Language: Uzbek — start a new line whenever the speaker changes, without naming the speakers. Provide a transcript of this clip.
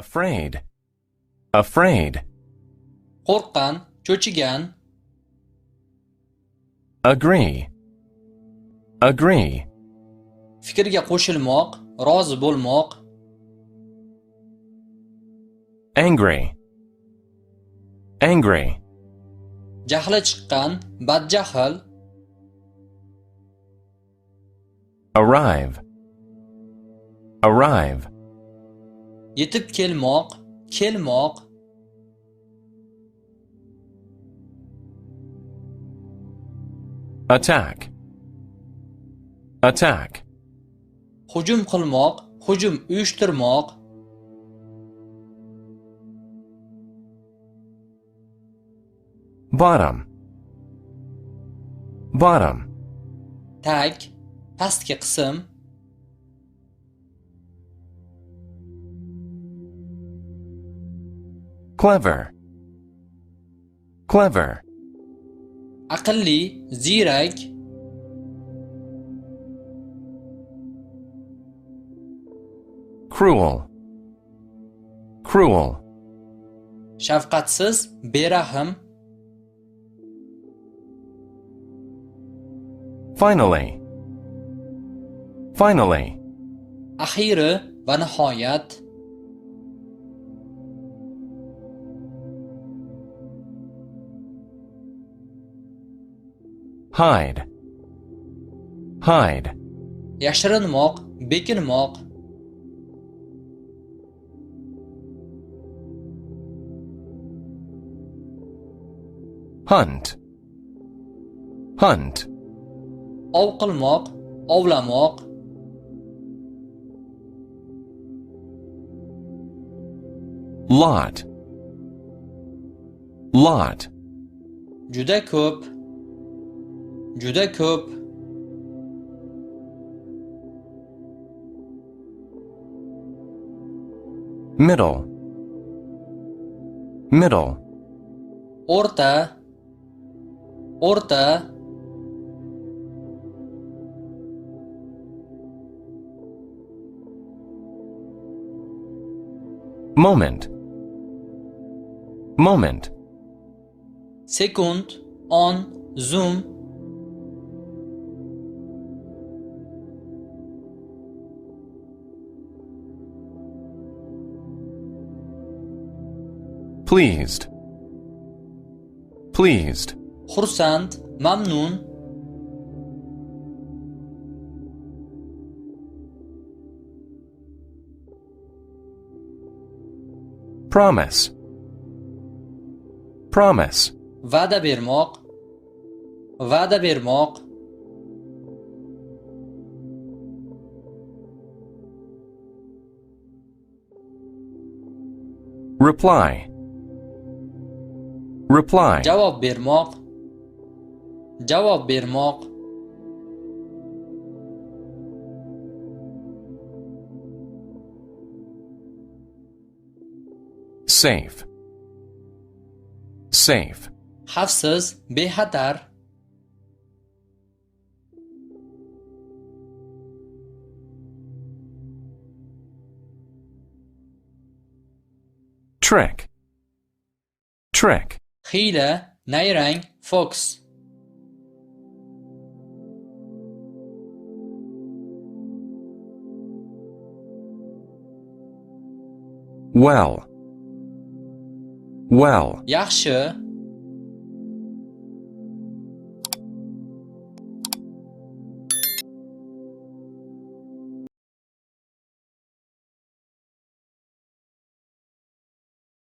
afraid, afraid.
qo'rqqan, cho'chigan,
Agree, agree.
fikrga qo'shilmoq, rozi bo'lmoq,
Angry, angry.
jahli chiqqan, badjahl,
Arrive, arrive.
yetib kelmoq, kelmoq,
Attack, attack.
hujum qilmoq, hujum uyushtirmoq,
Bottom, bottom.
tag, pastki qism,
Clever, clever.
aqlli, ziyrak,
Cruel, cruel.
shafqatsiz, berahim,
Finally, finally.
axiri va nihoyat,
Hide, hide.
yashirinmoq, bekinmoq,
Hunt, hunt.
ov qilmoq, ovlamoq,
Lot, lot.
juda ko'p, juda ko'p,
Middle, middle.
o'rta, o'rta,
Moment, moment.
sekund, on, zum,
Pleased, pleased.
xursand, mamnun,
Promise, promise.
va'da bermoq, va'da bermoq,
Reply, reply.
javob bermoq, javob bermoq,
Safe, safe.
xavfsiz, bexatar,
Trick, trick.
hiyla, nayrang, fox,
Well, well.
yaxshi,